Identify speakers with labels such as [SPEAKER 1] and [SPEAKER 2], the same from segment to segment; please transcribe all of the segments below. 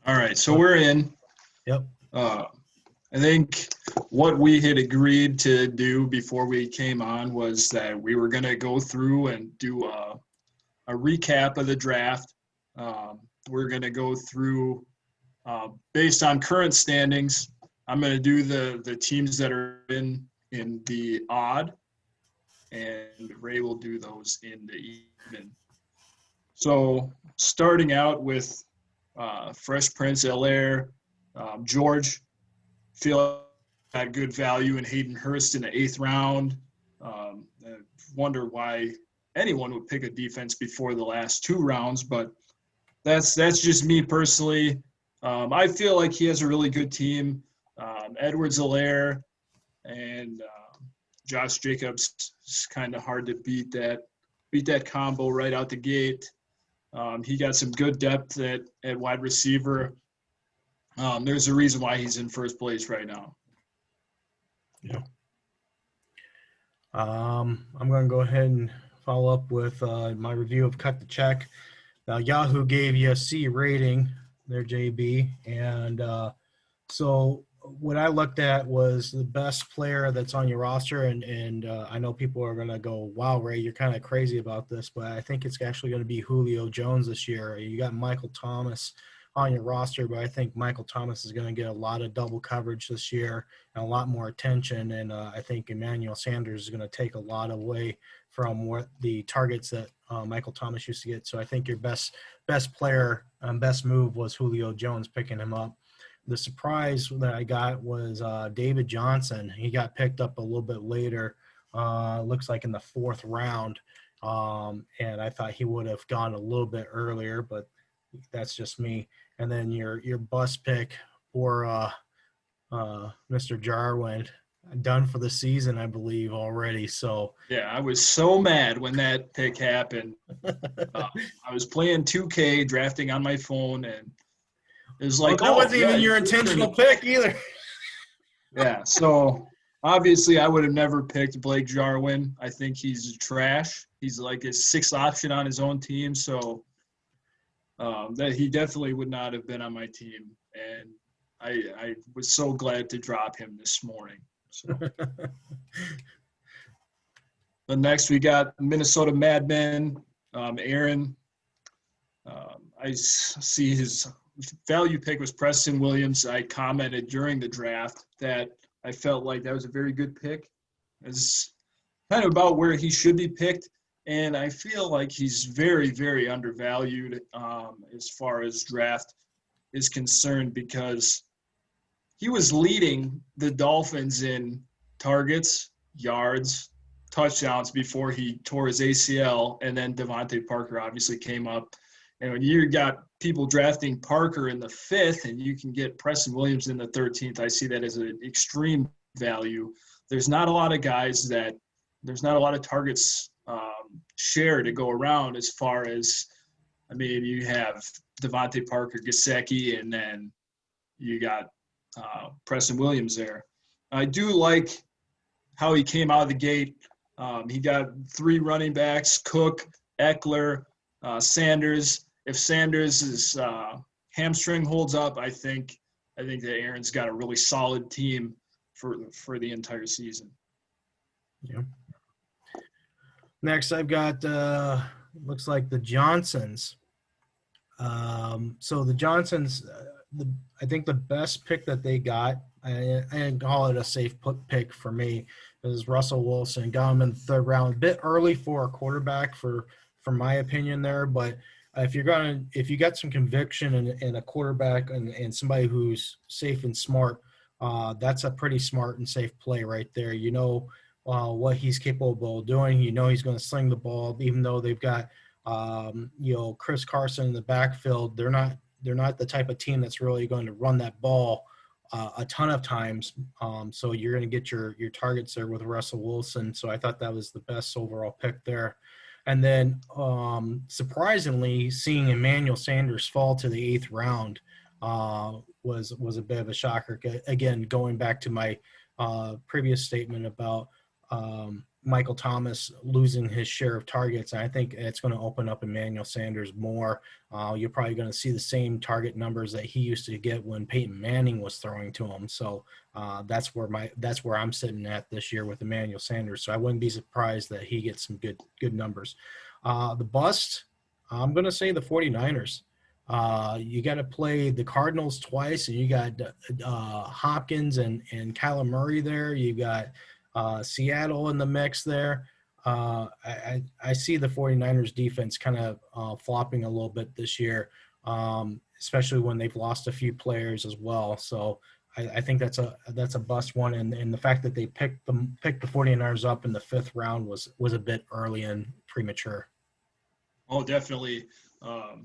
[SPEAKER 1] All right, so we're in.
[SPEAKER 2] Yep.
[SPEAKER 1] I think what we had agreed to do before we came on was that we were going to go through and do a recap of the draft. We're going to go through based on current standings. I'm going to do the teams that are in the odd, and Ray will do those in the even. So starting out with Fresh Prince, Hilaire, George, feel got good value in Hayden Hurst in the 8th round. I wonder why anyone would pick a defense before the last 2 rounds, but that's just me personally. I feel like he has a really good team. Edwards-Helaire and Josh Jacobs is kind of hard to beat that combo right out the gate. He got some good depth at wide receiver. There's a reason why he's in first place right now.
[SPEAKER 2] Yeah. I'm going to go ahead and follow up with my review of Cut the Check. Now, Yahoo gave you a C rating, their JB, and so what I looked at was the best player that's on your roster, and I know people are going to go, wow, Ray, you're kind of crazy about this, but I think it's actually going to be Julio Jones this year. You got Michael Thomas on your roster, but I think Michael Thomas is going to get a lot of double coverage this year and a lot more attention, and I think Emmanuel Sanders is going to take a lot away from what the targets that Michael Thomas used to get. So I think your best player, best move was Julio Jones, picking him up. The surprise that I got was David Johnson. He got picked up a little bit later, looks like in the 4th round, and I thought he would have gone a little bit earlier, but that's just me. And then your bust pick for Mr. Jarwin, done for the season, I believe, already. So
[SPEAKER 1] yeah, I was so mad when that pick happened. I was playing 2K, drafting on my phone, and it was like,
[SPEAKER 2] that wasn't even your intentional pick either.
[SPEAKER 1] Yeah, so obviously I would have never picked Blake Jarwin. I think he's trash. He's like his 6th option on his own team, so that he definitely would not have been on my team. And I was so glad to drop him this morning. So. But next we got Minnesota Madmen, Aaron. I see his value pick was Preston Williams. I commented during the draft that I felt like that was a very good pick. It's kind of about where he should be picked, and I feel like he's very, very undervalued as far as draft is concerned because he was leading the Dolphins in targets, yards, touchdowns before he tore his ACL, and then Devontae Parker obviously came up. And when you got people drafting Parker in the 5th and you can get Preston Williams in the 13th, I see that as an extreme value. There's not a lot of guys there's not a lot of targets share to go around as far as, I mean, you have Devontae Parker, Gesicki, and then you got Preston Williams there. I do like how he came out of the gate. He got 3 running backs, Cook, Eckler, Sanders. If Sanders' hamstring holds up, I think that Aaron's got a really solid team for the entire season.
[SPEAKER 2] Yeah. Next, I've got looks like the Johnsons. So the Johnsons, I think the best pick that they got, I call it a safe pick for me, is Russell Wilson. Got him in the 3rd round, a bit early for a quarterback, for my opinion there, but if you got some conviction in a quarterback and somebody who's safe and smart, that's a pretty smart and safe play right there. You know what he's capable of doing. You know he's going to sling the ball, even though they've got Chris Carson in the backfield. They're not the type of team that's really going to run that ball a ton of times. So you're going to get your targets there with Russell Wilson. So I thought that was the best overall pick there. And then surprisingly, seeing Emmanuel Sanders fall to the 8th round was a bit of a shocker. Again, going back to my previous statement about Michael Thomas losing his share of targets. And I think it's going to open up Emmanuel Sanders more. You're probably going to see the same target numbers that he used to get when Peyton Manning was throwing to him. So that's where I'm sitting at this year with Emmanuel Sanders. So I wouldn't be surprised that he gets some good numbers. The bust, I'm going to say the 49ers. You got to play the Cardinals twice, and you got Hopkins and Kyler Murray there. You got Seattle in the mix there. I see the 49ers defense kind of flopping a little bit this year, especially when they've lost a few players as well. So I think that's a bust one. And the fact that they picked the 49ers up in the 5th round was a bit early and premature.
[SPEAKER 1] Oh, definitely.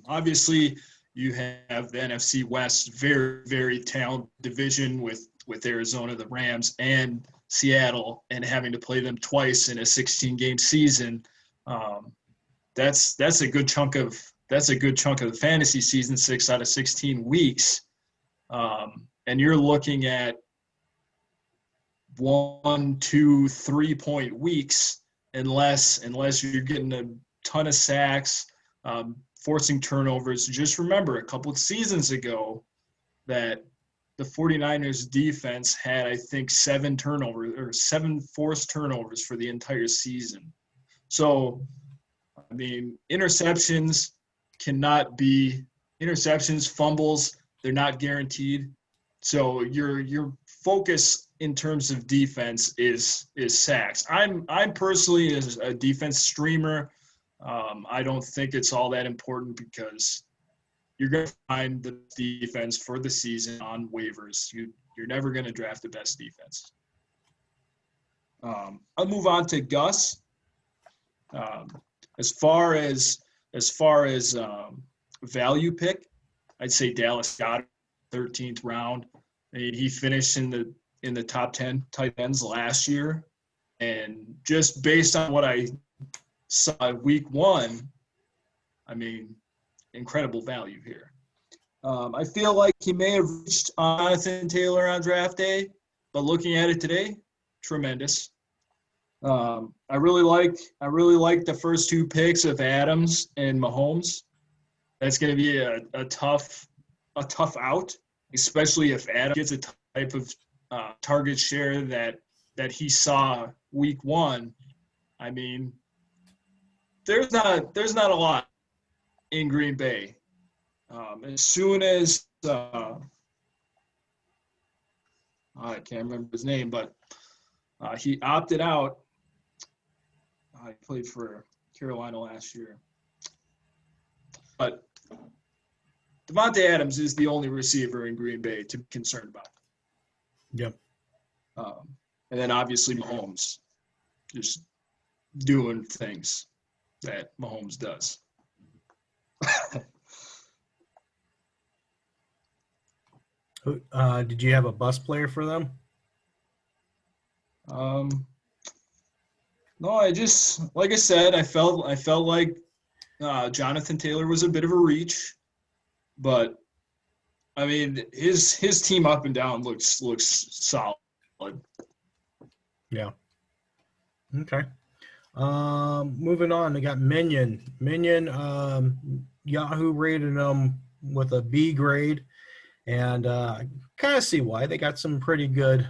[SPEAKER 1] Obviously, you have the NFC West, very, very talented division with Arizona, the Rams, and Seattle, and having to play them twice in a 16-game season. That's a good chunk of the fantasy season, 6 out of 16 weeks. And you're looking at 1, 2, 3 point weeks unless you're getting a ton of sacks, forcing turnovers. Just remember a couple of seasons ago that the 49ers defense had, I think, 7 forced turnovers for the entire season. So, I mean, interceptions, fumbles, they're not guaranteed. So your focus in terms of defense is sacks. I'm personally as a defense streamer, I don't think it's all that important because you're going to find the defense for the season on waivers. You're never going to draft the best defense. I'll move on to Gus. As far as value pick, I'd say Dallas got 13th round. I mean, he finished in the top 10 tight ends last year, and just based on what I saw week 1, I mean, incredible value here. I feel like he may have reached Jonathan Taylor on draft day, but looking at it today, tremendous. I really like the first 2 picks of Adams and Mahomes. That's going to be a tough out, especially if Adams gets a type of target share that he saw week 1. I mean, there's not a lot in Green Bay. As soon as I can't remember his name, but he opted out. He played for Carolina last year. But Devontae Adams is the only receiver in Green Bay to be concerned about.
[SPEAKER 2] Yep.
[SPEAKER 1] And then obviously Mahomes just doing things that Mahomes does.
[SPEAKER 2] Did you have a bus player for them?
[SPEAKER 1] No, I just, like I said, I felt like Jonathan Taylor was a bit of a reach, but I mean his team up and down looks solid.
[SPEAKER 2] Yeah. Okay. Moving on, we got Minion. Yahoo rated him with a B grade, and kind of see why. They got some pretty good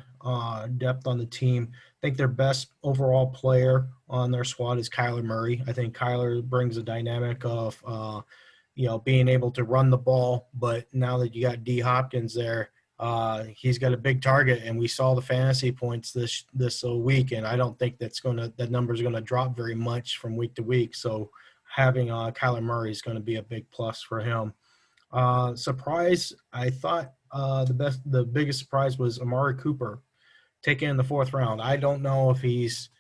[SPEAKER 2] depth on the team. I think their best overall player on their squad is Kyler Murray. I think Kyler brings a dynamic of, being able to run the ball. But now that you got D Hopkins there, he's got a big target, and we saw the fantasy points this week. And I don't think that number is gonna drop very much from week to week. So having Kyler Murray is going to be a big plus for him. Surprise, I thought the biggest surprise was Amari Cooper taken in the 4th round. I don't know if he's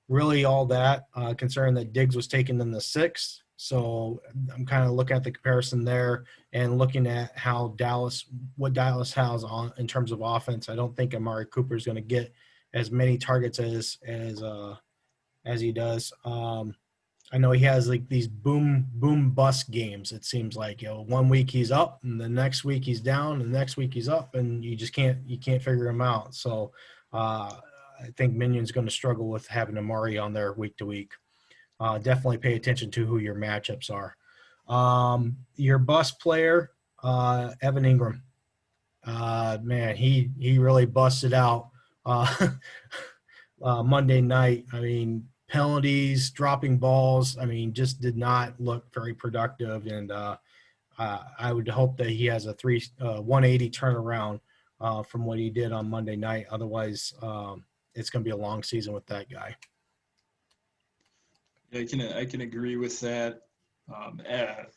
[SPEAKER 2] really all that, considering that Diggs was taken in the 6th. So I'm kind of looking at the comparison there and looking at what Dallas has on in terms of offense. I don't think Amari Cooper is going to get as many targets as he does. I know he has like these boom bust games. It seems like, 1 week he's up and the next week he's down and the next week he's up, and you can't figure him out. So I think Minion's going to struggle with having Amari on there week to week. Definitely pay attention to who your matchups are. Your bust player, Evan Ingram. Man, he really busted out Monday night. I mean, penalties, dropping balls. I mean, just did not look very productive. And I would hope that he has a 180 turnaround from what he did on Monday night. Otherwise, it's going to be a long season with that guy.
[SPEAKER 1] I can agree with that. Like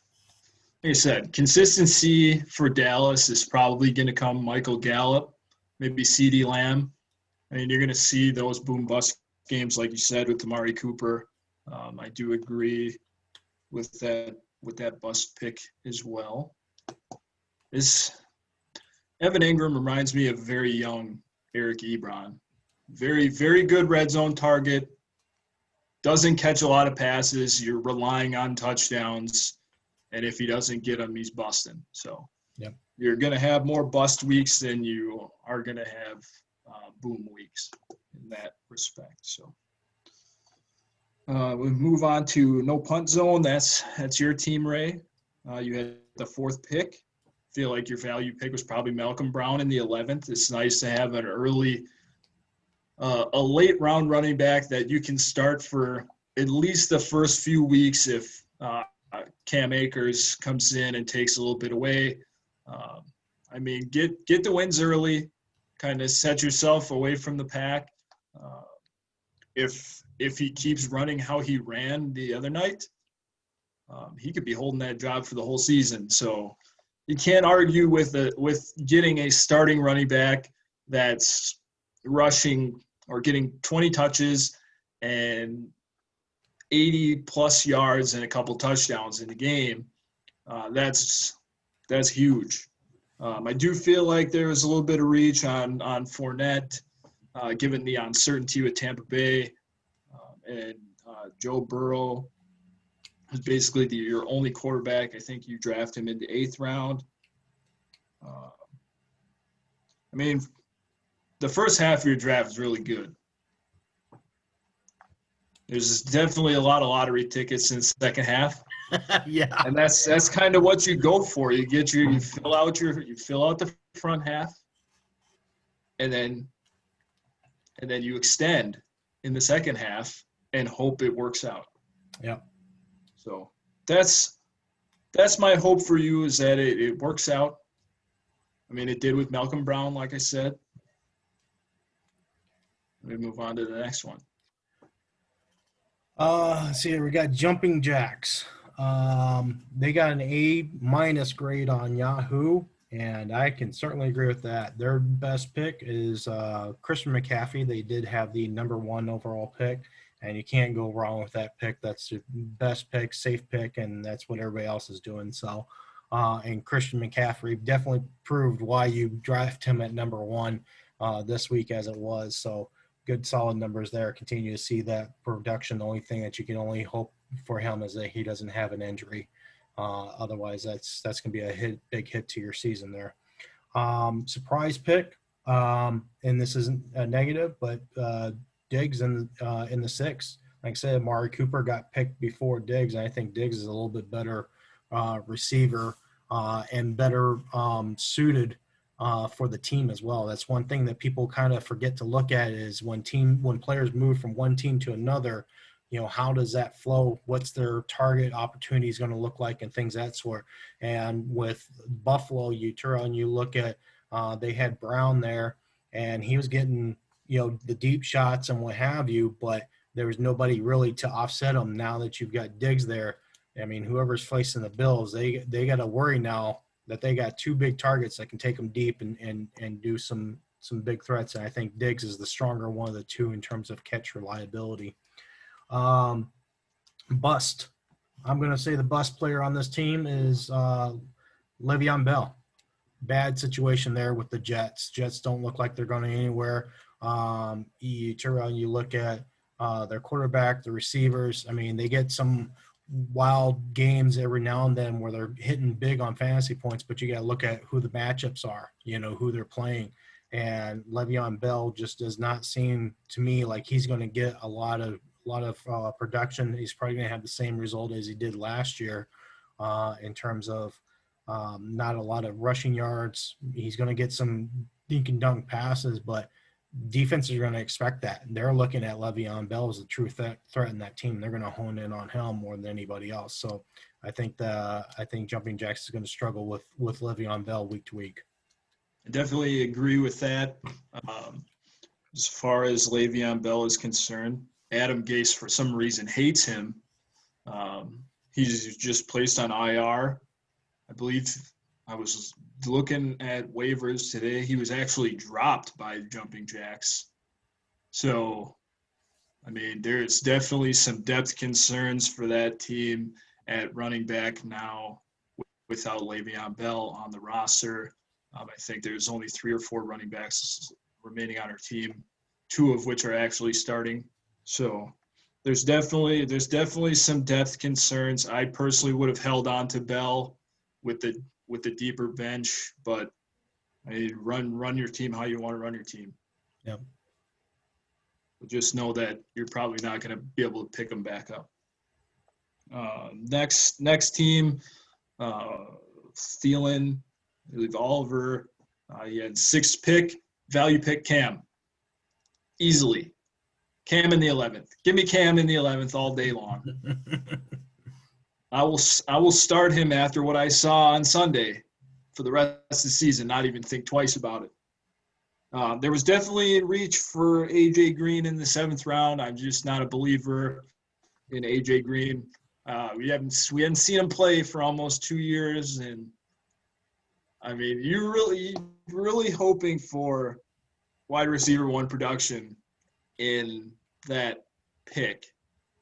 [SPEAKER 1] I said, consistency for Dallas is probably going to come Michael Gallup, maybe CeeDee Lamb. I mean, you're going to see those boom bust games, like you said, with Amari Cooper. I do agree with that bust pick as well. Evan Ingram reminds me of very young Eric Ebron. Very, very good red zone target. Doesn't catch a lot of passes. You're relying on touchdowns. And if he doesn't get them, he's busting. So
[SPEAKER 2] yep.
[SPEAKER 1] You're going to have more bust weeks than you are going to have boom weeks in that respect. So we move on to no punt zone. That's your team, Ray. You had the 4th pick. Feel like your value pick was probably Malcolm Brown in the 11th. It's nice to have a late round running back that you can start for at least the first few weeks if Cam Akers comes in and takes a little bit away. I mean, get the wins early, kind of set yourself away from the pack. If he keeps running how he ran the other night, he could be holding that job for the whole season. So you can't argue with getting a starting running back that's rushing or getting 20 touches and 80-plus yards and a couple touchdowns in the game. That's huge. I do feel like there was a little bit of reach on Fournette, given the uncertainty with Tampa Bay. And Joe Burrow is basically your only quarterback. I think you draft him in the 8th round. I mean, the first half of your draft is really good. There's definitely a lot of lottery tickets in the second half.
[SPEAKER 2] Yeah.
[SPEAKER 1] And that's kind of what you go for. You fill out the front half, and then you extend in the second half and hope it works out.
[SPEAKER 2] Yeah.
[SPEAKER 1] So that's my hope for you, is that it works out. I mean, it did with Malcolm Brown, like I said. Let me move on to the next one.
[SPEAKER 2] Let's see here. We got Jumping Jacks. They got an A- grade on Yahoo, and I can certainly agree with that. Their best pick is Christian McCaffrey. They did have the number 1 overall pick, and you can't go wrong with that pick. That's your best pick, safe pick, and that's what everybody else is doing. So, and Christian McCaffrey definitely proved why you draft him at number 1 this week as it was. So, good solid numbers there. Continue to see that production. The only thing that you can only hope for him is that he doesn't have an injury. Otherwise, that's going to be a big hit to your season there. Surprise pick, and this isn't a negative, but Diggs in the 6th. Like I said, Amari Cooper got picked before Diggs, and I think Diggs is a little bit better receiver and better suited for the team as well. That's one thing that people kind of forget to look at, is when players move from one team to another, how does that flow? What's their target opportunities going to look like, and things that sort. And with Buffalo, you turn and you look at, they had Brown there, and he was getting, the deep shots and what have you, but there was nobody really to offset him. Now that you've got Diggs there, I mean, whoever's facing the Bills, they got to worry now that they got 2 big targets that can take them deep and do some big threats. And I think Diggs is the stronger one of the 2 in terms of catch reliability. Bust. I'm going to say the bust player on this team is Le'Veon Bell. Bad situation there with the Jets. Jets don't look like they're going anywhere. You turn around, you look at their quarterback, the receivers. I mean, they get some wild games every now and then where they're hitting big on fantasy points, but you got to look at who the matchups are, who they're playing. and Le'Veon Bell just does not seem to me like he's going to get a lot of production. He's probably going to have the same result as he did last year in terms of not a lot of rushing yards. He's going to get some dink and dunk passes, but defenses are going to expect that. They're looking at Le'Veon Bell as a true threat in that team. They're going to hone in on him more than anybody else. So I think Jumping Jacks is going to struggle with Le'Veon Bell week to week.
[SPEAKER 1] I definitely agree with that. As far as Le'Veon Bell is concerned, Adam Gase, for some reason, hates him. He's just placed on IR. I believe I was looking at waivers today. He was actually dropped by Jumping Jacks. So, I mean, there's definitely some depth concerns for that team at running back now without Le'Veon Bell on the roster. I think there's only 3 or 4 running backs remaining on our team, 2 of which are actually starting. So there's definitely some depth concerns. I personally would have held on to Bell with the deeper bench, but run your team how you want to run your team.
[SPEAKER 2] Yep.
[SPEAKER 1] But just know that you're probably not going to be able to pick them back up. Next team, Thielen, I believe Oliver. He had 6th pick, value pick Cam. Easily. Cam in the 11th. Give me Cam in the 11th all day long. I will start him after what I saw on Sunday for the rest of the season, not even think twice about it. There was definitely a reach for A.J. Green in the 7th round. I'm just not a believer in A.J. Green. We hadn't seen him play for almost 2 years, and I mean, you're really hoping for wide receiver 1 production in that pick.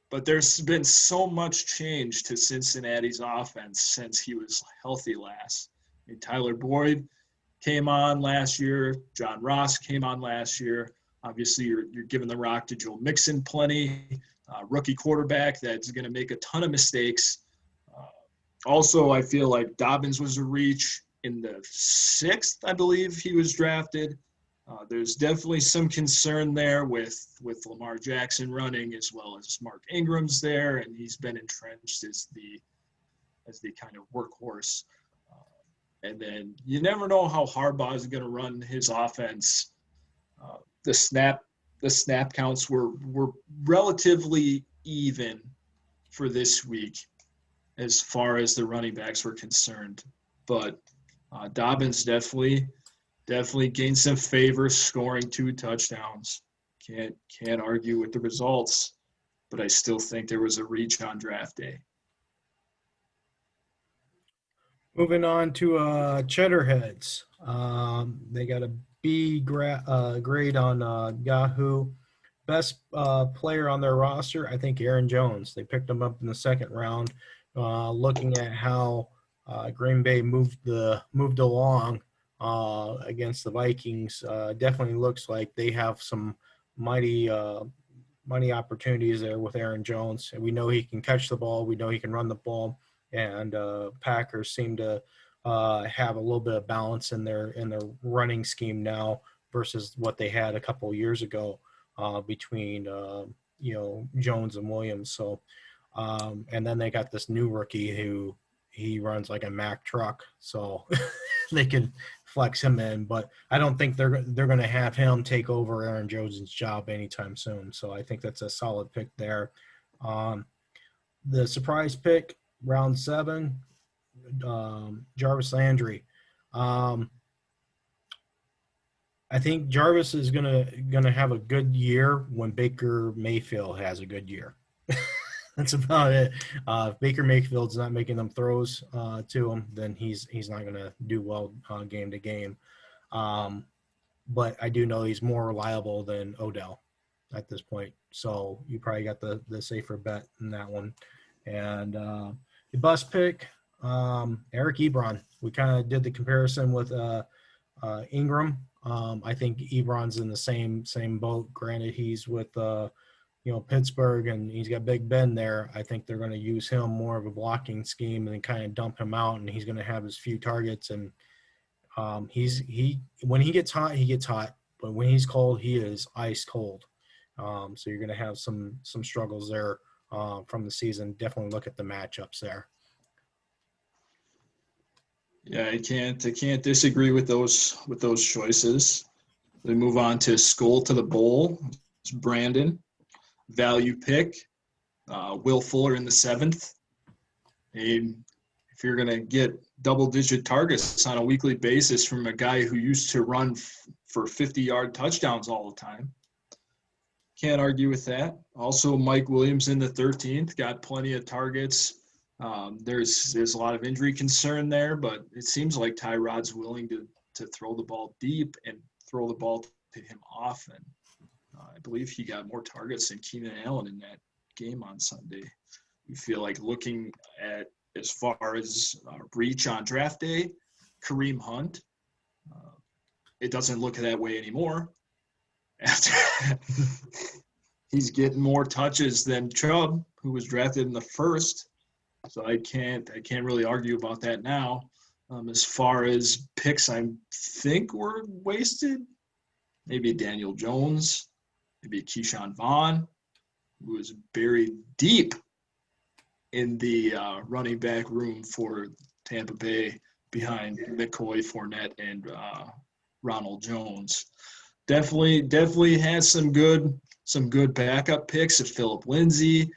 [SPEAKER 1] But there's been so much change to Cincinnati's offense since he was healthy last. I mean, Tyler Boyd came on last year. John Ross came on last year. Obviously, you're giving the rock to Joe Mixon plenty. Rookie quarterback that's going to make a ton of mistakes. Also, I feel like Dobbins was a reach in the 6th, I believe he was drafted. There's definitely some concern there with Lamar Jackson running, as well as Mark Ingram's there, and he's been entrenched as the kind of workhorse. And then you never know how Harbaugh is going to run his offense. The snap counts were relatively even for this week as far as the running backs were concerned, but Dobbins definitely gained some favor, scoring 2 touchdowns. Can't argue with the results, but I still think there was a reach on draft day.
[SPEAKER 2] Moving on to Cheddarheads. They got a B grade on Yahoo. Best player on their roster, I think Aaron Jones. They picked him up in the 2nd round. Looking at how Green Bay moved along against the Vikings, definitely looks like they have some mighty opportunities there with Aaron Jones. And we know he can catch the ball. We know he can run the ball. And Packers seem to have a little bit of balance in their running scheme now versus what they had a couple of years ago between Jones and Williams. So and then they got this new rookie who he runs like a Mack truck, so they can flex him in. But I don't think they're going to have him take over Aaron Jones' job anytime soon. So I think that's a solid pick there. The surprise pick, round 7, Jarvis Landry. I think Jarvis is gonna have a good year when Baker Mayfield has a good year. That's about it. If Baker Mayfield's not making them throws to him, then he's not gonna do well game to game. But I do know he's more reliable than Odell at this point. So you probably got the safer bet in that one. And the bust pick, Eric Ebron. We kind of did the comparison with Ingram. I think Ebron's in the same boat. Granted, he's with Pittsburgh, and he's got Big Ben there. I think they're going to use him more of a blocking scheme and then kind of dump him out, and he's going to have his few targets. And When he gets hot, he gets hot. But when he's cold, he is ice cold. So you're going to have some struggles there from the season. Definitely look at the matchups there.
[SPEAKER 1] Yeah, I can't disagree with those choices. We move on to Skull to the Bowl. It's Brandon, value pick. Will Fuller in the 7th. If you're going to get double-digit targets on a weekly basis from a guy who used to run for 50-yard touchdowns all the time, can't argue with that. Also, Mike Williams in the 13th, got plenty of targets. There's a lot of injury concern there, but it seems like Tyrod's willing to throw the ball deep and throw the ball to him often. I believe he got more targets than Keenan Allen in that game on Sunday. We feel like looking at as far as reach on draft day, Kareem Hunt, it doesn't look that way anymore. He's getting more touches than Chubb, who was drafted in the 1st. So I can't really argue about that now. As far as picks, I think were wasted. Maybe Daniel Jones, maybe Keyshawn Vaughn, who was buried deep in the running back room for Tampa Bay behind McCoy, Fournette, and Ronald Jones. Definitely has some good backup picks of Phillip Lindsay,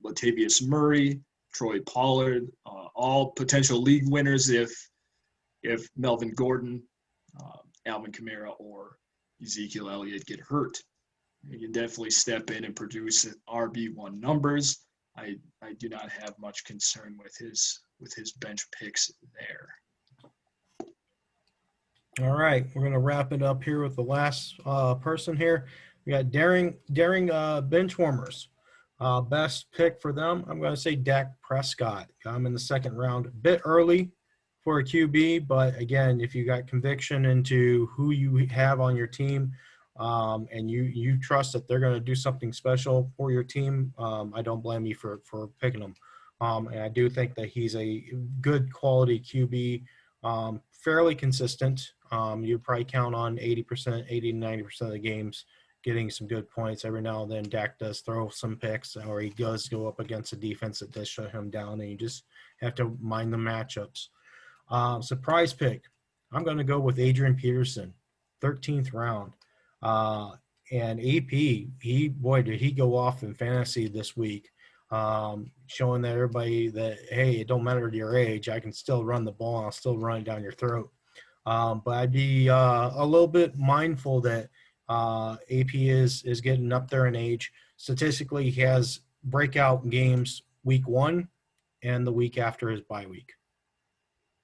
[SPEAKER 1] Latavius Murray, Troy Pollard, all potential league winners if Melvin Gordon, Alvin Kamara, or Ezekiel Elliott get hurt. You can definitely step in and produce RB1 numbers. I do not have much concern with his bench picks there.
[SPEAKER 2] All right, we're going to wrap it up here with the last person here. We got daring bench warmers. Best pick for them, I'm going to say Dak Prescott. Got him in the 2nd round. A bit early for a QB, but again, if you got conviction into who you have on your team and you trust that they're going to do something special for your team, I don't blame you for picking them. And I do think that he's a good quality QB, fairly consistent. You'd probably count on 80 to 90% of the games getting some good points. Every now and then Dak does throw some picks, or he does go up against a defense that does shut him down, and you just have to mind the matchups. Surprise pick, I'm going to go with Adrian Peterson, 13th round. And AP, did he go off in fantasy this week, showing that everybody that, hey, it don't matter your age, I can still run the ball, I'll still run it down your throat. But I'd be a little bit mindful that AP is getting up there in age. Statistically, he has breakout games week 1 and the week after his bye week.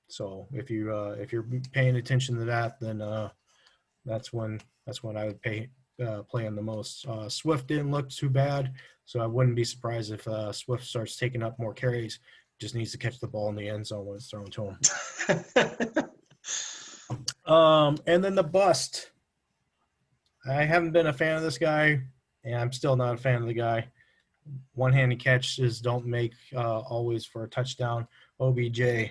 [SPEAKER 2] So if you're paying attention to that, then that's when I would play him the most. Swift didn't look too bad, so I wouldn't be surprised if Swift starts taking up more carries. Just needs to catch the ball in the end zone when it's thrown to him. And then the bust. I haven't been a fan of this guy, and I'm still not a fan of the guy. One-handed catches don't make always for a touchdown. OBJ,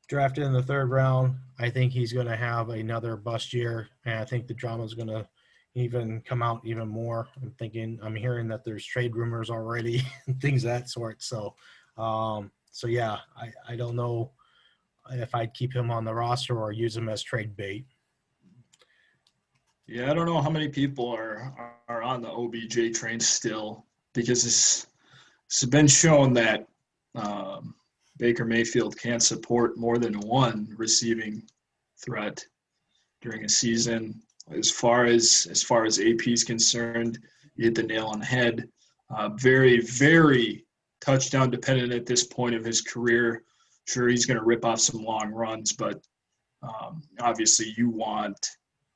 [SPEAKER 2] drafted in the 3rd round. I think he's going to have another bust year, and I think the drama is going to even come out even more. I'm hearing that there's trade rumors already and things of that sort. So yeah, I don't know if I'd keep him on the roster or use him as trade bait.
[SPEAKER 1] Yeah, I don't know how many people are on the OBJ train still, because it's been shown that Baker Mayfield can't support more than one receiving threat during a season. As far as AP is concerned, you hit the nail on the head. Very, very touchdown dependent at this point of his career. Sure, he's going to rip off some long runs, but obviously you want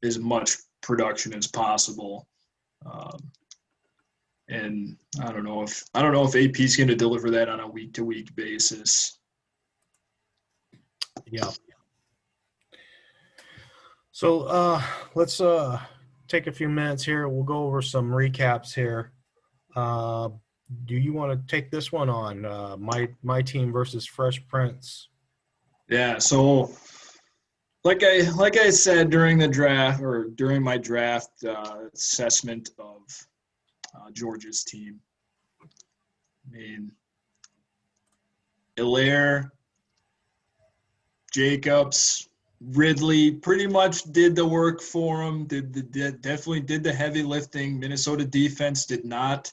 [SPEAKER 1] as much production as possible. And I don't know if AP is going to deliver that on a week-to-week basis.
[SPEAKER 2] Yeah. So let's take a few minutes here. We'll go over some recaps here. Do you want to take this one on? My team versus Fresh Prince.
[SPEAKER 1] Yeah. So like I said during the draft or during my draft assessment of Georgia's team. I mean, Hilaire, Jacobs, Ridley pretty much did the work for him. Definitely did the heavy lifting. Minnesota defense did not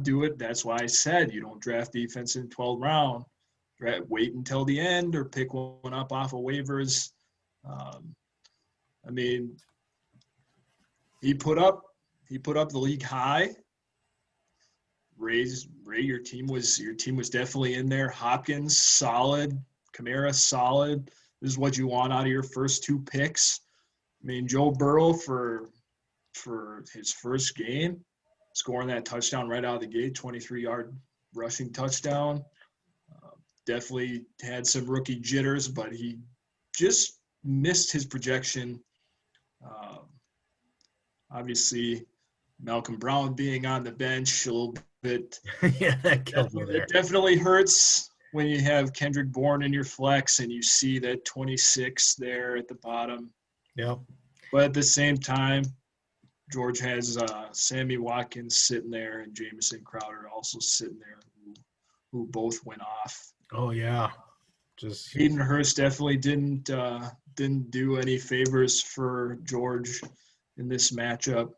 [SPEAKER 1] do it. That's why I said you don't draft defense in 12th round. Wait until the end or pick one up off of waivers. I mean, he put up the league high. Ray, your team was definitely in there. Hopkins solid, Kamara solid. This is what you want out of your first two picks. I mean, Joe Burrow for his first game, scoring that touchdown right out of the gate, 23-yard rushing touchdown. Definitely had some rookie jitters, but he just missed his projection. Obviously, Malcolm Brown being on the bench a little bit.
[SPEAKER 2] Yeah, that killed me there.
[SPEAKER 1] It definitely hurts when you have Kendrick Bourne in your flex and you see that 26 there at the bottom.
[SPEAKER 2] Yep.
[SPEAKER 1] But at the same time, George has Sammy Watkins sitting there and Jamison Crowder also sitting there who both went off.
[SPEAKER 2] Oh, yeah. Just
[SPEAKER 1] Hayden Hurst definitely didn't do any favors for George in this matchup.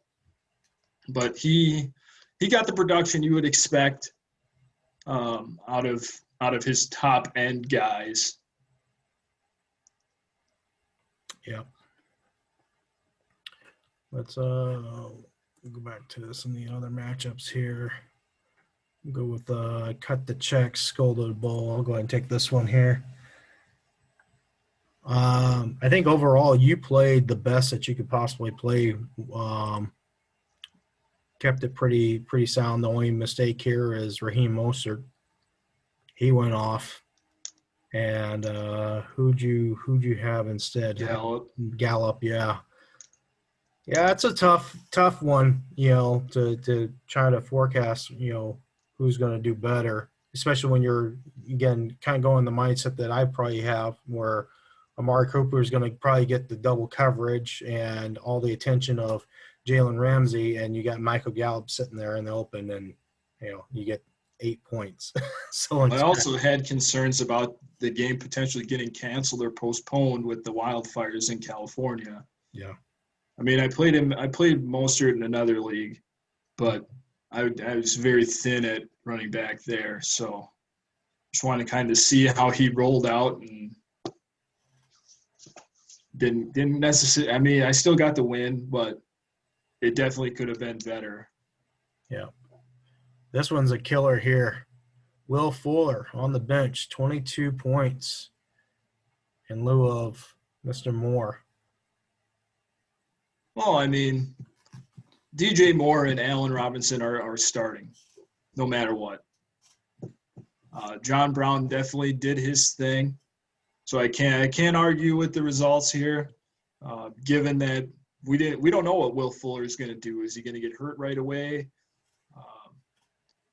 [SPEAKER 1] But he got the production you would expect out of his top end guys.
[SPEAKER 2] Yeah. Let's go back to some of the other matchups here. Go with cut the check, scolded bull. I'll go ahead and take this one here. I think overall you played the best that you could possibly play. Kept it pretty sound. The only mistake here is Raheem Mostert. He went off. And who'd you have instead? Gallup, yeah. Yeah, it's a tough one, to try to forecast, who's going to do better, especially when you're, again, kind of going the mindset that I probably have where Amari Cooper is going to probably get the double coverage and all the attention of Jalen Ramsey, and you got Michael Gallup sitting there in the open, and, you get 8 points. So
[SPEAKER 1] I also had concerns about the game potentially getting canceled or postponed with the wildfires in California.
[SPEAKER 2] Yeah.
[SPEAKER 1] I mean, I played Mostert in another league, but I was very thin at running back there. So just wanted to kind of see how he rolled out and didn't necessarily – I mean, I still got the win, but it definitely could have been better.
[SPEAKER 2] Yeah. This one's a killer here. Will Fuller on the bench, 22 points in lieu of Mr. Moore.
[SPEAKER 1] Well, I mean, DJ Moore and Allen Robinson are starting no matter what. John Brown definitely did his thing. So I can't argue with the results here, given that we don't know what Will Fuller is going to do. Is he going to get hurt right away?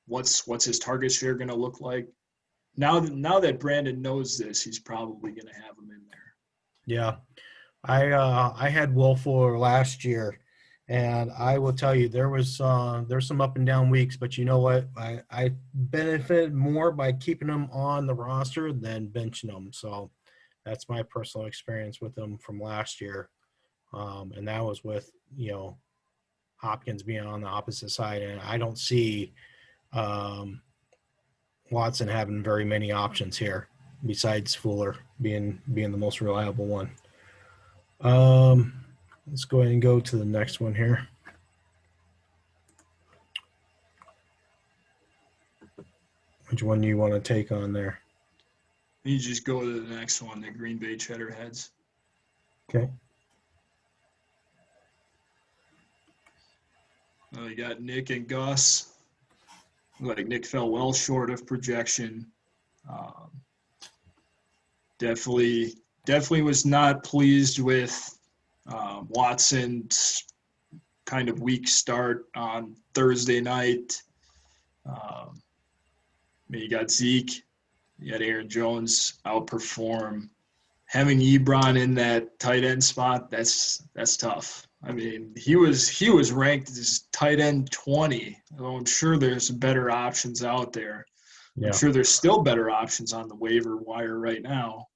[SPEAKER 1] What's his target share going to look like? Now that Brandon knows this, he's probably going to have him in there.
[SPEAKER 2] Yeah, I had Will Fuller last year, and I will tell you there's some up and down weeks, but you know what? I benefited more by keeping him on the roster than benching him. So that's my personal experience with him from last year, and that was with Hopkins being on the opposite side, and I don't see Watson having very many options here besides Fuller being the most reliable one. Let's go ahead and go to the next one here. Which one do you want to take on there?
[SPEAKER 1] You just go to the next one, the Green Bay Cheddar Heads.
[SPEAKER 2] Okay.
[SPEAKER 1] You got Nick and Gus. Like Nick fell well short of projection. Definitely was not pleased with Watson's kind of weak start on Thursday night. I mean, you got Zeke, you got Aaron Jones outperform having Ebron in that tight end spot, that's tough. I mean, he was ranked as tight end 20. Although I'm sure there's better options out there. I'm
[SPEAKER 2] Yeah.
[SPEAKER 1] sure there's still better options on the waiver wire right now.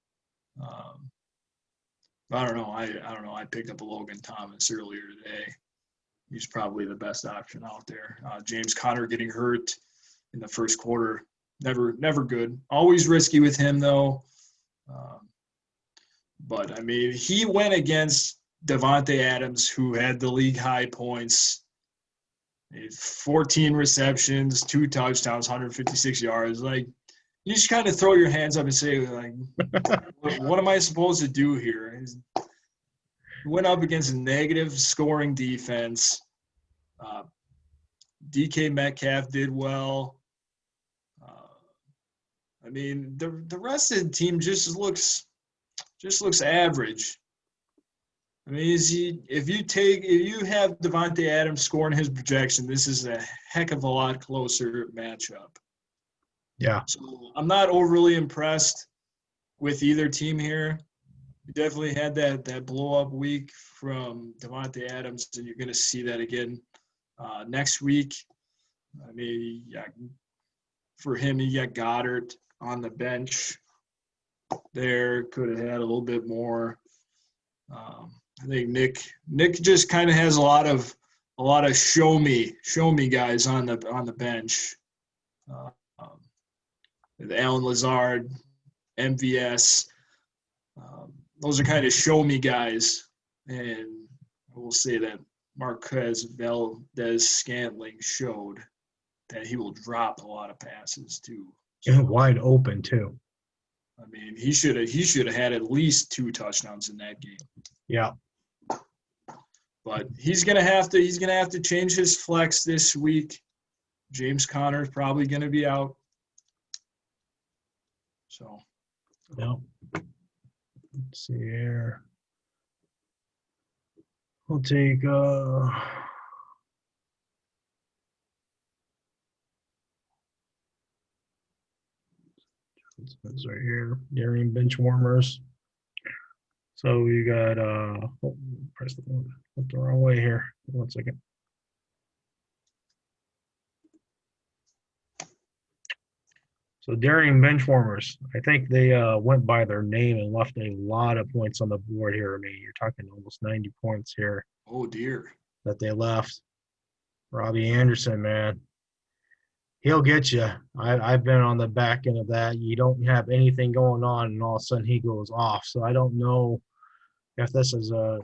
[SPEAKER 1] I don't know. I don't know. I picked up a Logan Thomas earlier today. He's probably the best option out there. James Conner getting hurt in the first quarter, never good. Always risky with him though. But I mean, he went against Devontae Adams, who had the league high points, 14 receptions, 2 touchdowns, 156 yards. Like, you just kind of throw your hands up and say, like, what am I supposed to do here? He went up against a negative scoring defense. DK Metcalf did well. I mean, the rest of the team just looks average. I mean, if you have Devontae Adams scoring his projection, this is a heck of a lot closer matchup.
[SPEAKER 2] Yeah.
[SPEAKER 1] So I'm not overly impressed with either team here. You definitely had that blow up week from Devontae Adams, and you're going to see that again next week. I mean, yeah, for him, you got Goddard on the bench. There could have had a little bit more. I think Nick just kind of has a lot of show me guys on the bench. Alan Lazard, MVS, those are kind of show me guys, and I will say that Marquez Valdes-Scantling showed that he will drop a lot of passes too.
[SPEAKER 2] So, wide open too.
[SPEAKER 1] I mean, he should have had at least 2 touchdowns in that game.
[SPEAKER 2] Yeah.
[SPEAKER 1] But he's gonna have to change his flex this week. James Conner is probably gonna be out. So.
[SPEAKER 2] Yeah. Let's see here. We'll take it's right here. Darian bench warmers. So we got press the one. Went the wrong way here. 1 second. So Darian benchwarmers, I think they went by their name and left a lot of points on the board here. I mean, you're talking almost 90 points here.
[SPEAKER 1] Oh dear.
[SPEAKER 2] That they left. Robbie Anderson, man, he'll get you. I've been on the back end of that. You don't have anything going on, and all of a sudden he goes off. So I don't know if this is a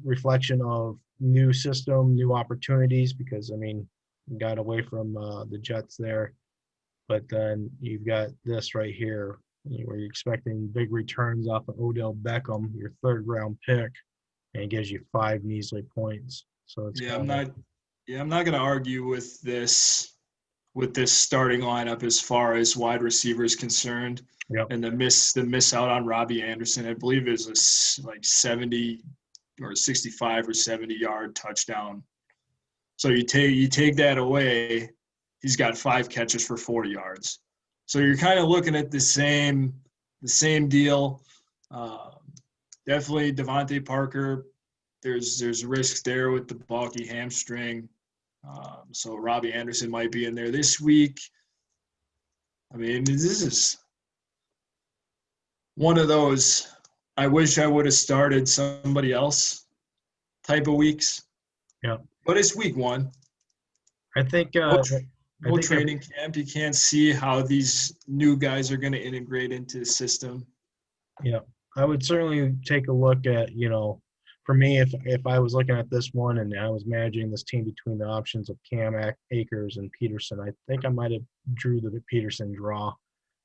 [SPEAKER 2] reflection of new system, new opportunities, because, I mean, you got away from the Jets there. But then you've got this right here where you're expecting big returns off of Odell Beckham, your 3rd-round pick, and it gives you 5 measly points. So it's
[SPEAKER 1] I'm not going to argue with this starting lineup as far as wide receiver is concerned.
[SPEAKER 2] Yep.
[SPEAKER 1] And the miss out on Robbie Anderson, I believe, is like 70 or 65 or 70-yard touchdown. So you take that away. He's got 5 catches for 40 yards. So you're kind of looking at the same deal. Definitely Devontae Parker. There's risks there with the bulky hamstring. So Robbie Anderson might be in there this week. I mean, this is one of those I wish I would have started somebody else type of weeks.
[SPEAKER 2] Yeah.
[SPEAKER 1] But it's week 1.
[SPEAKER 2] I think
[SPEAKER 1] no training camp. You can't see how these new guys are going to integrate into the system.
[SPEAKER 2] Yeah, I would certainly take a look at, for me, if I was looking at this one and I was managing this team between the options of Cam Akers and Peterson, I think I might have drew the Peterson draw.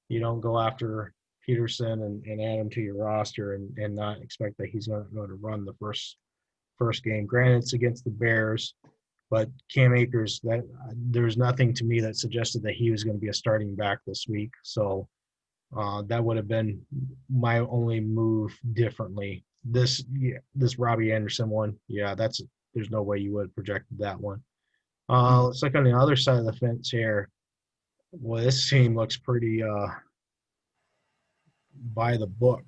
[SPEAKER 2] You don't go after Peterson and add him to your roster and not expect that he's going to run the first game. Granted, it's against the Bears. But Cam Akers, there's nothing to me that suggested that he was going to be a starting back this week. So that would have been my only move differently. This Robbie Anderson one, yeah, there's no way you would have projected that one. Let's look on the other side of the fence here. Well, this team looks pretty by the book.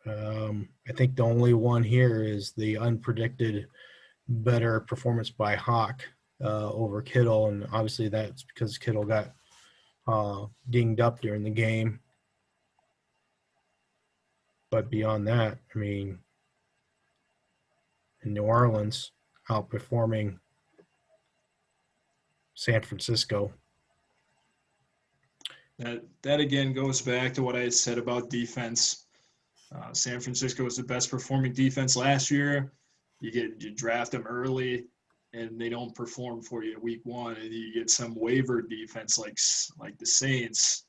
[SPEAKER 2] I think the only one here is the unpredicted better performance by Hawk over Kittle, and obviously that's because Kittle got dinged up during the game. But beyond that, I mean, in New Orleans outperforming San Francisco.
[SPEAKER 1] That again goes back to what I said about defense. San Francisco was the best performing defense last year. You draft them early, and they don't perform for you week one, and you get some waiver defense like the Saints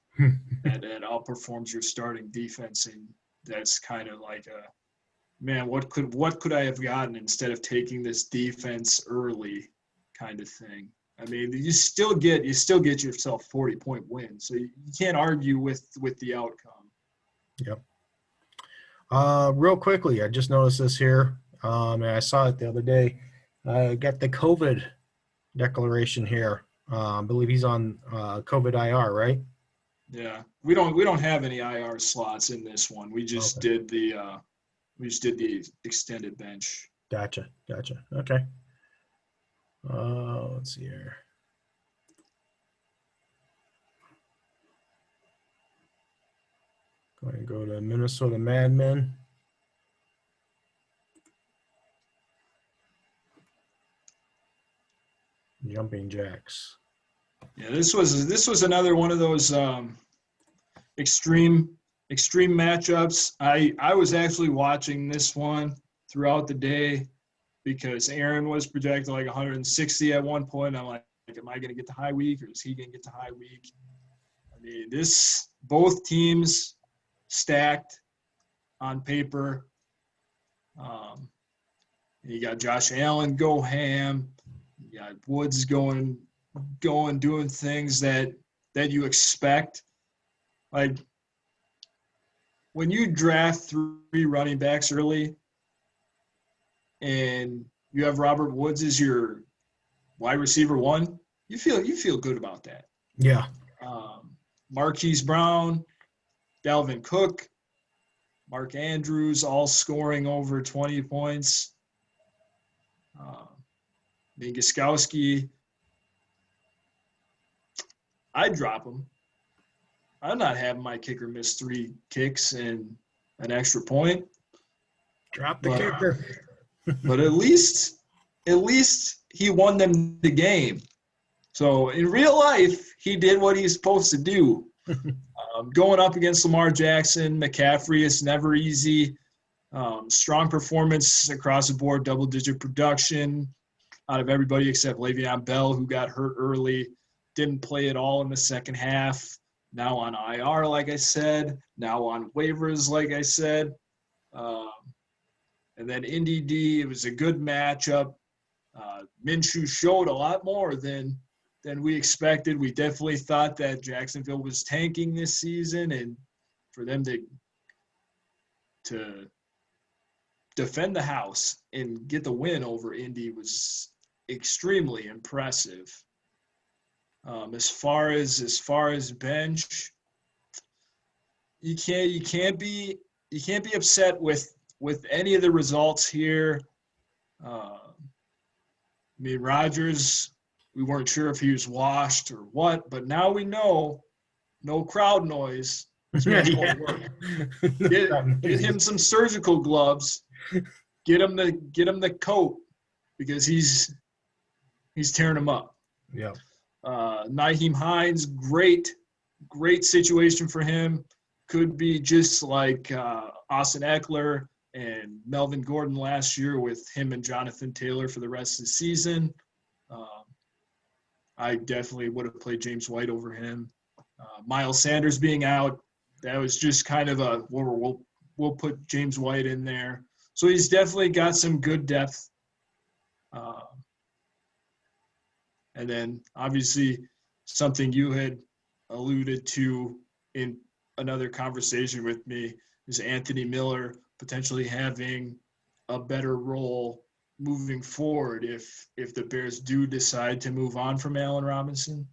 [SPEAKER 1] that outperforms your starting defense, and that's kind of like a man. What could I have gotten instead of taking this defense early, kind of thing. I mean, you still get yourself 40-point wins, so you can't argue with the outcome.
[SPEAKER 2] Yep. Real quickly, I just noticed this here, and I saw it the other day. I got the COVID declaration here. I believe he's on COVID IR, right?
[SPEAKER 1] Yeah, we don't have any IR slots in this one. We just did the extended bench.
[SPEAKER 2] Gotcha. Okay. Let's see here. Going to go to Minnesota Madmen. Jumping Jacks.
[SPEAKER 1] Yeah, this was another one of those extreme matchups. I was actually watching this one throughout the day because Aaron was projected like 160 at one point. I'm like, am I going to get the high week, or is he going to get the high week? I mean, both teams stacked on paper. You got Josh Allen go ham. You got Woods going, doing things that you expect. Like when you draft 3 running backs early, and you have Robert Woods as your wide receiver 1, you feel good about that.
[SPEAKER 2] Yeah.
[SPEAKER 1] Marquise Brown, Dalvin Cook, Mark Andrews, all scoring over 20 points. Mingoskowski, I'd drop him. I'm not having my kicker miss 3 kicks and an extra point.
[SPEAKER 2] Drop the kicker.
[SPEAKER 1] But at least he won them the game. So in real life, he did what he's supposed to do. Going up against Lamar Jackson, McCaffrey is never easy. Strong performance across the board, double-digit production out of everybody except Le'Veon Bell, who got hurt early, didn't play at all in the second half. Now on IR, like I said. Now on waivers, like I said. And then Indy D, it was a good matchup. Minshew showed a lot more than we expected. We definitely thought that Jacksonville was tanking this season, and for them to defend the house and get the win over Indy was extremely impressive. As far as bench, you can't be upset with any of the results here. I mean, Rodgers, we weren't sure if he was washed or what, but now we know, no crowd noise. This man's going to work. Get him some surgical gloves. Get him the coat, because he's tearing him up.
[SPEAKER 2] Yeah.
[SPEAKER 1] Nyheim Hines, great situation for him. Could be just like Austin Eckler and Melvin Gordon last year with him and Jonathan Taylor for the rest of the season. I definitely would have played James White over him. Miles Sanders being out, that was just kind of a we'll put James White in there. So he's definitely got some good depth. And then obviously something you had alluded to in another conversation with me is Anthony Miller potentially having a better role moving forward if the Bears do decide to move on from Allen Robinson.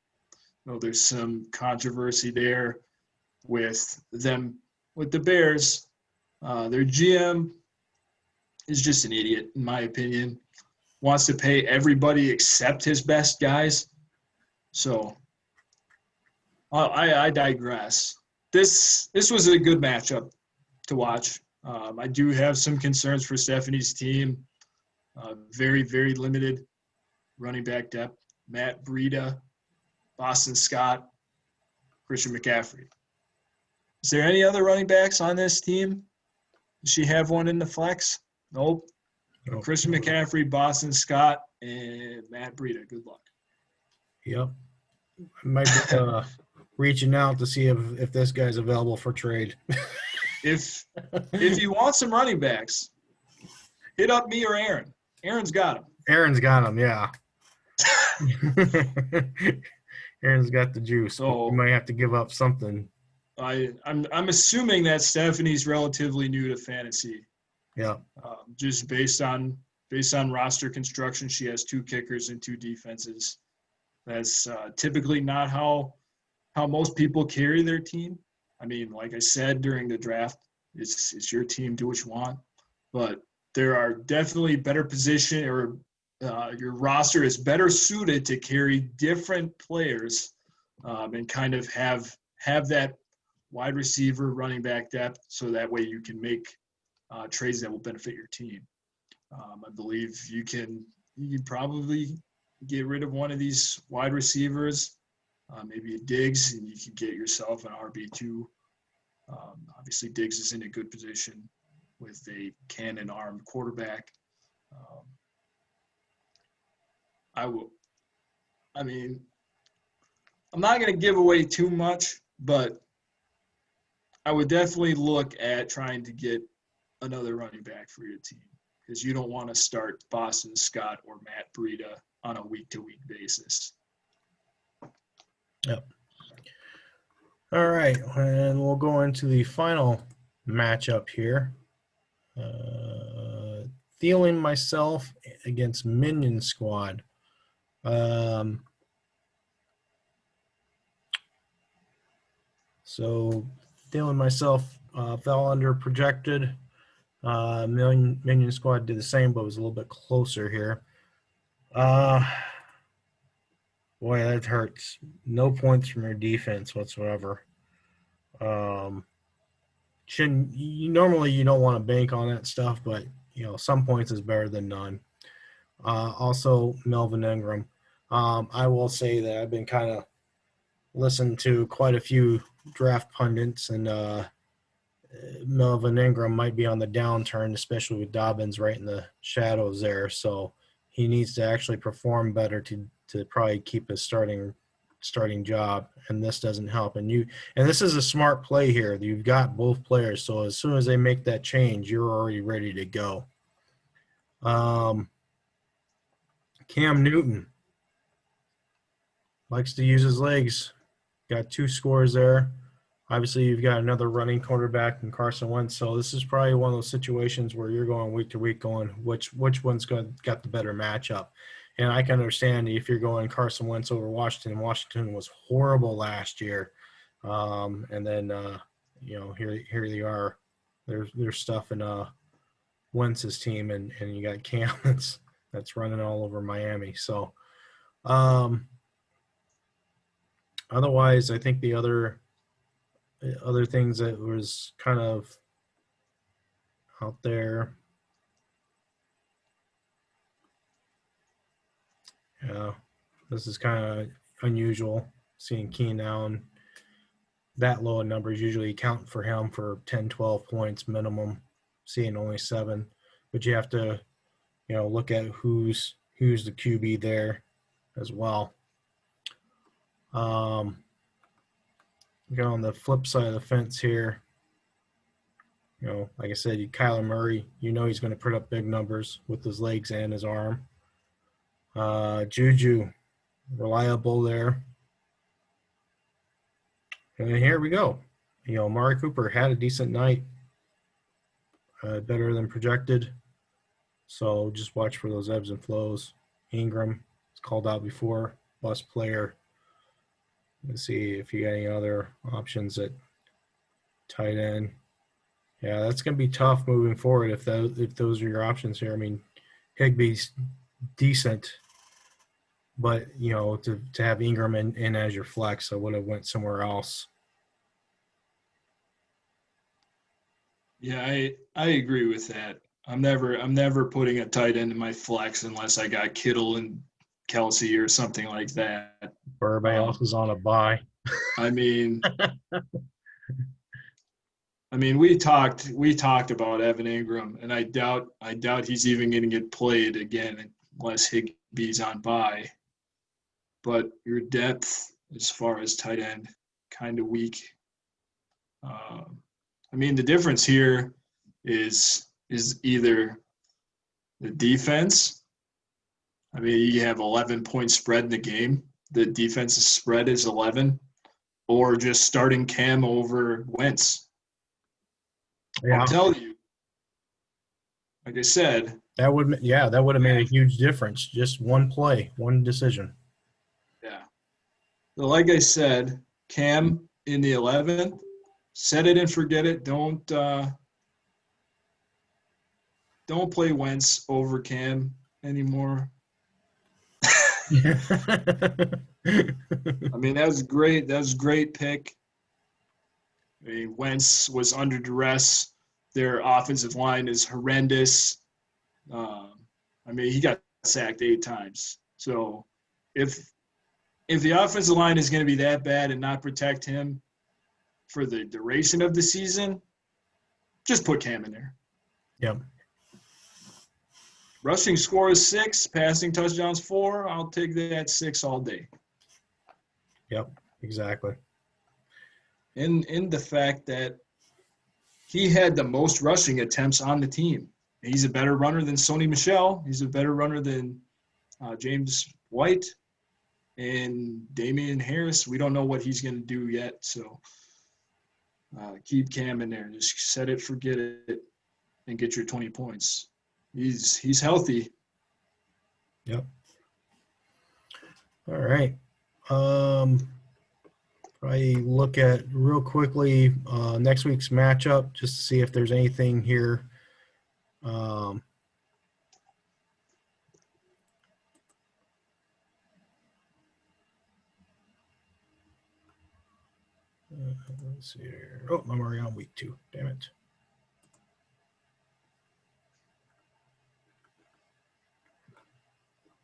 [SPEAKER 1] Well, there's some controversy there with the Bears Their GM is just an idiot, in my opinion. Wants to pay everybody except his best guys. So I digress. This was a good matchup to watch. I do have some concerns for Stephanie's team. Very, very limited running back depth. Matt Breida, Boston Scott, Christian McCaffrey. Is there any other running backs on this team? Does she have one in the flex? Nope.
[SPEAKER 2] Nope.
[SPEAKER 1] Christian McCaffrey, Boston Scott, and Matt Breida. Good luck.
[SPEAKER 2] Yep. I might be reaching out to see if this guy's available for trade.
[SPEAKER 1] If you want some running backs, hit up me or Aaron. Aaron's got them.
[SPEAKER 2] Aaron's got him, yeah. Aaron's got the juice. So we might have to give up something.
[SPEAKER 1] I'm assuming that Stephanie's relatively new to fantasy.
[SPEAKER 2] Yeah.
[SPEAKER 1] Just based on roster construction, she has 2 kickers and 2 defenses. That's typically not how most people carry their team. I mean, like I said during the draft, it's your team, do what you want. But there are definitely better position, or your roster is better suited to carry different players and kind of have that wide receiver, running back depth, so that way you can make trades that will benefit your team. I believe you can probably get rid of one of these wide receivers, maybe a Diggs, and you can get yourself an RB2. Obviously, Diggs is in a good position with a cannon-armed quarterback. I'm not going to give away too much, but I would definitely look at trying to get another running back for your team, because you don't want to start Boston Scott or Matt Breida on a week-to-week basis.
[SPEAKER 2] Yep. All right, and we'll go into the final matchup here. Thielen myself against Minion Squad. So Thielen myself fell under projected. Minion Squad did the same, but was a little bit closer here. Boy, that hurts. No points from your defense whatsoever. Normally you don't want to bank on that stuff, but some points is better than none. Also, Melvin Ingram. I will say that I've been kind of listening to quite a few draft pundits, and Melvin Ingram might be on the downturn, especially with Dobbins right in the shadows there. So he needs to actually perform better to probably keep his starting job, and this doesn't help. And this is a smart play here. You've got both players, so as soon as they make that change, you're already ready to go. Cam Newton likes to use his legs. Got 2 scores there. Obviously, you've got another running quarterback in Carson Wentz, so this is probably one of those situations where you're going week to week, going which one's got the better matchup. And I can understand if you're going Carson Wentz over Washington. Washington was horrible last year, and then here they are. They're stuffing Wentz's team, and you got Cam that's running all over Miami. So, otherwise, I think the other things that was kind of out there. Yeah, this is kind of unusual, seeing Keenan Allen that low in numbers. Usually count for him for 10, 12 points minimum, seeing only 7. But you have to, look at who's the QB there as well. Go on the flip side of the fence here. Like I said, Kyler Murray, he's going to put up big numbers with his legs and his arm. Juju, reliable there. And then here we go. Amari Cooper had a decent night, better than projected. So just watch for those ebbs and flows. Ingram is called out before, bust player. Let's see if you got any other options at tight end. Yeah, that's going to be tough moving forward if those are your options here. I mean, Higbee's decent, but to have Ingram in as your flex, I would have went somewhere else.
[SPEAKER 1] Yeah, I agree with that. I'm never putting a tight end in my flex unless I got Kittle and Kelsey or something like that.
[SPEAKER 2] Or everybody else
[SPEAKER 1] Um,
[SPEAKER 2] is on a bye.
[SPEAKER 1] I mean, we talked about Evan Ingram, and I doubt he's even going to get played again unless Higbee's on bye. But your depth, as far as tight end, kind of weak. Um, the difference here is either the defense. You have 11-point spread in the game. The defense's spread is 11, or just starting Cam over Wentz. I'll
[SPEAKER 2] Yeah,
[SPEAKER 1] tell you, like I said,
[SPEAKER 2] that would have made a huge difference. Just one play, one decision.
[SPEAKER 1] yeah. So like I said, Cam in the 11th, set it and forget it. Don't play Wentz over Cam anymore. That was great. That was a great pick. Wentz was under duress. Their offensive line is horrendous. He got sacked 8 times. So if the offensive line is going to be that bad and not protect him for the duration of the season, just put Cam in there.
[SPEAKER 2] Yep.
[SPEAKER 1] Rushing score is 6, passing touchdowns 4. I'll take that 6 all day.
[SPEAKER 2] Yep, exactly.
[SPEAKER 1] In the fact that he had the most rushing attempts on the team. He's a better runner than Sony Michel. He's a better runner than James White and Damian Harris. We don't know what he's going to do yet, so keep Cam in there. Just set it, forget it, and get your 20 points. He's healthy.
[SPEAKER 2] Yep. All right. I look at real quickly next week's matchup just to see if there's anything here. Let's see here. Oh, I'm already on week 2. Damn it.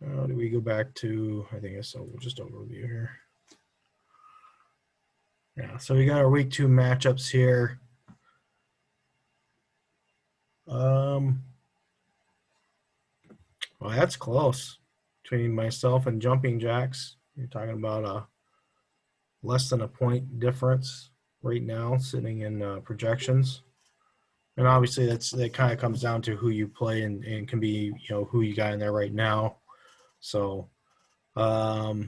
[SPEAKER 2] How do we go back to? I think it's just overview here. Yeah, so we got our week 2 matchups here. Well, that's close between myself and Jumping Jacks. You're talking about a less than a point difference right now, sitting in projections. And obviously, that kind of comes down to who you play and can be who you got in there right now. So, the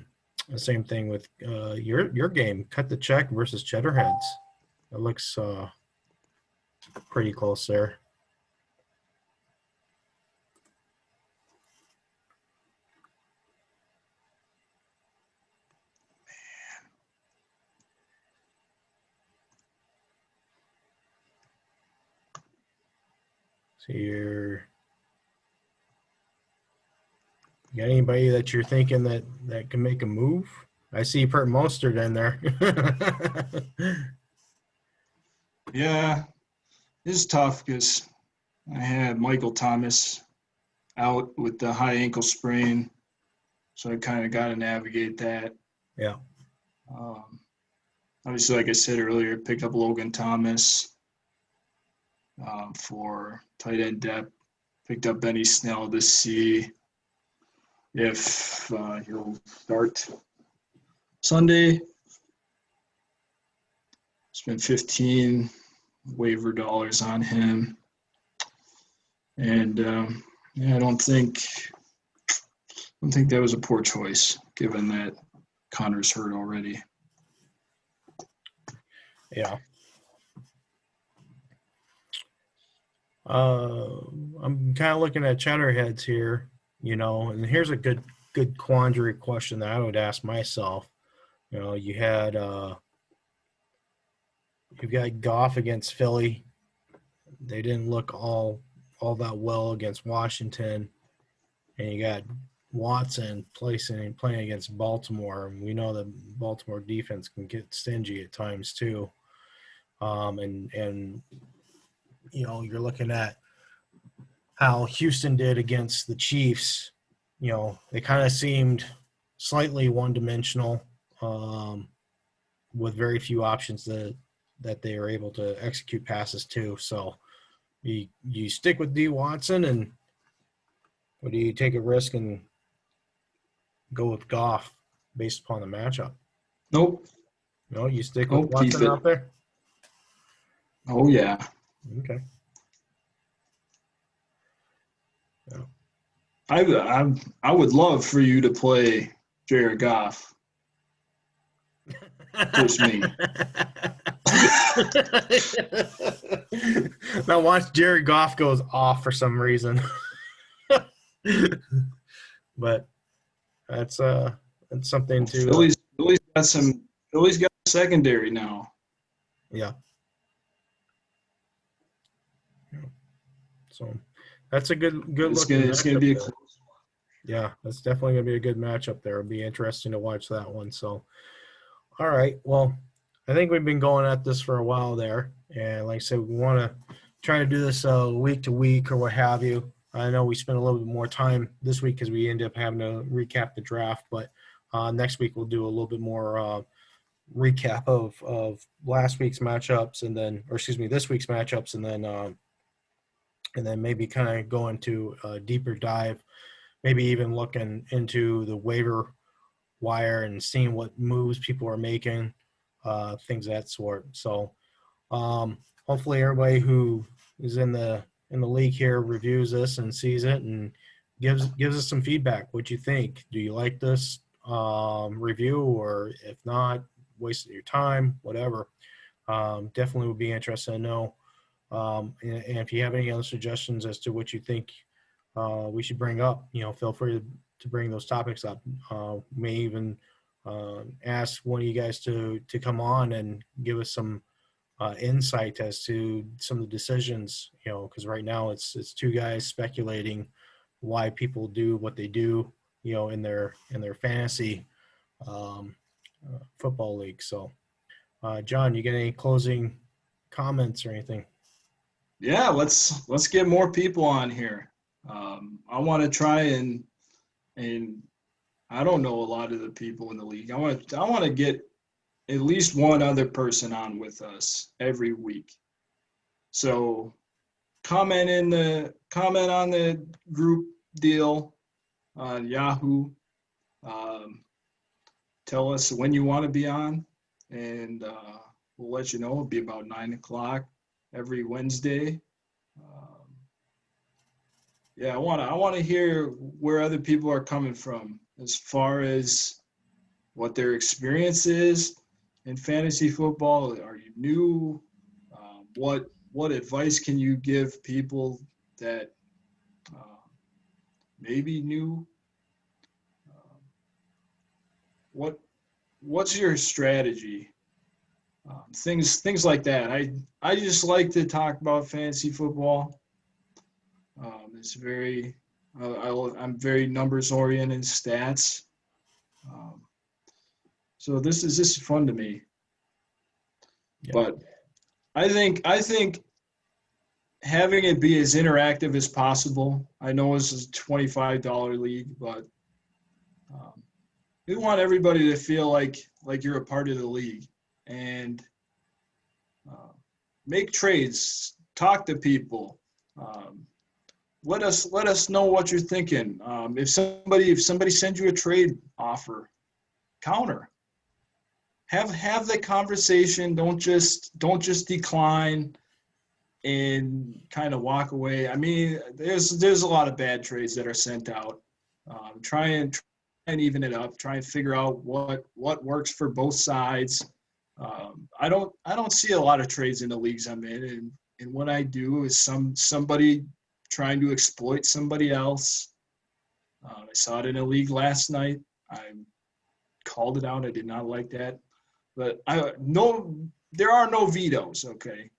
[SPEAKER 2] same thing with your game, Cut the Check versus Cheddarheads. It looks pretty close there. So you got anybody that you're thinking that can make a move? I see Pert Mostert in there.
[SPEAKER 1] Yeah, it's tough because I had Michael Thomas out with the high ankle sprain, so I kind of got to navigate that.
[SPEAKER 2] Yeah.
[SPEAKER 1] Obviously, like I said earlier, picked up Logan Thomas for tight end depth. Picked up Benny Snell to see if he'll start Sunday. Spent 15 waiver dollars on him. And I don't think that was a poor choice, given that Connor's hurt already.
[SPEAKER 2] Yeah. I'm kind of looking at Cheddarheads here, and here's a good quandary question that I would ask myself. You had you've got Goff against Philly. they didn't look all that well against Washington, and you got Watson playing against Baltimore, and we know that Baltimore defense can get stingy at times too. And you're looking at how Houston did against the Chiefs. They kind of seemed slightly one-dimensional, with very few options that they are able to execute passes to. So you stick with D Watson, and or do you take a risk and go with Goff based upon the matchup?
[SPEAKER 1] Nope.
[SPEAKER 2] No, you stick with
[SPEAKER 1] Nope. Keep
[SPEAKER 2] Watson
[SPEAKER 1] it.
[SPEAKER 2] out there?
[SPEAKER 1] Oh, yeah.
[SPEAKER 2] Okay. Yeah.
[SPEAKER 1] I would love for you to play Jared Goff. Just me.
[SPEAKER 2] Now watch Jared Goff goes off for some reason. But that's something to
[SPEAKER 1] Philly's got a secondary now.
[SPEAKER 2] yeah. So that's a good
[SPEAKER 1] It's
[SPEAKER 2] looking
[SPEAKER 1] gonna be a
[SPEAKER 2] matchup
[SPEAKER 1] close
[SPEAKER 2] there. Yeah, that's definitely gonna be a good matchup there. It'll be interesting to watch that one. So all right. Well, I think we've been going at this for a while there. And like I said, we want to try to do this week to week or what have you. I know we spent a little bit more time this week because we ended up having to recap the draft. But next week we'll do a little bit more recap of last week's matchups this week's matchups, and then maybe kind of go into a deeper dive, maybe even looking into the waiver wire and seeing what moves people are making, things of that sort. So hopefully everybody who is in the league here reviews this and sees it and gives us some feedback. What you think? Do you like this review, or if not, wasted your time, whatever. Definitely would be interested to know. And if you have any other suggestions as to what you think we should bring up, feel free to bring those topics up. May even ask one of you guys to come on and give us some insight as to some of the decisions, because right now it's two guys speculating why people do what they do, in their fantasy football league. So, John, you got any closing comments or anything?
[SPEAKER 1] Yeah, let's get more people on here. I want to try and I don't know a lot of the people in the league. I want to get at least one other person on with us every week. So comment on the group deal on Yahoo. Tell us when you want to be on, and we'll let you know. It'll be about 9:00 every Wednesday. Yeah, I want to hear where other people are coming from as far as what their experience is in fantasy football. Are you new? What advice can you give people that maybe new? What's your strategy? Things like that. I just like to talk about fantasy football. It's very I'm very numbers oriented, stats. So this is fun to me.
[SPEAKER 2] Yeah.
[SPEAKER 1] But I think having it be as interactive as possible. I know this is a $25 league, but we want everybody to feel like you're a part of the league and make trades, talk to people. Let us know what you're thinking. If somebody sends you a trade offer, counter. Have the conversation. Don't just decline and kind of walk away. I mean, there's a lot of bad trades that are sent out. Try and even it up. Try and figure out what works for both sides. I don't see a lot of trades in the leagues I'm in, and what I do is somebody trying to exploit somebody else. I saw it in a league last night. I called it out. I did not like that, but there are no vetoes. Okay,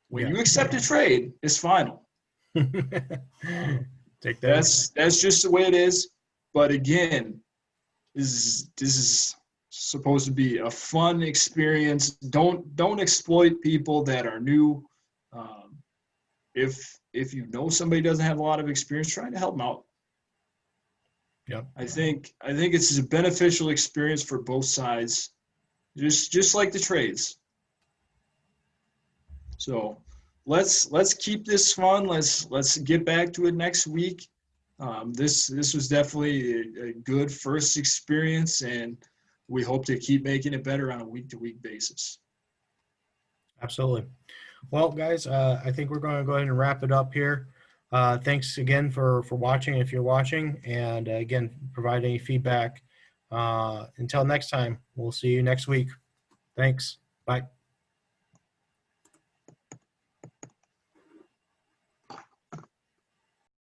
[SPEAKER 1] When
[SPEAKER 2] Yeah.
[SPEAKER 1] you accept a trade, it's final.
[SPEAKER 2] Take that.
[SPEAKER 1] That's just the way it is. But again, this is supposed to be a fun experience. Don't exploit people that are new. Um, if you know somebody doesn't have a lot of experience, try to help them out.
[SPEAKER 2] Yep.
[SPEAKER 1] I think it's a beneficial experience for both sides, just like the trades. So let's keep this fun. Let's get back to it next week. This was definitely a good first experience, and we hope to keep making it better on a week-to-week basis.
[SPEAKER 2] Absolutely. Well, guys, I think we're going to go ahead and wrap it up here. Thanks again for watching if you're watching, and again, provide any feedback. Until next time, we'll see you next week. Thanks. Bye.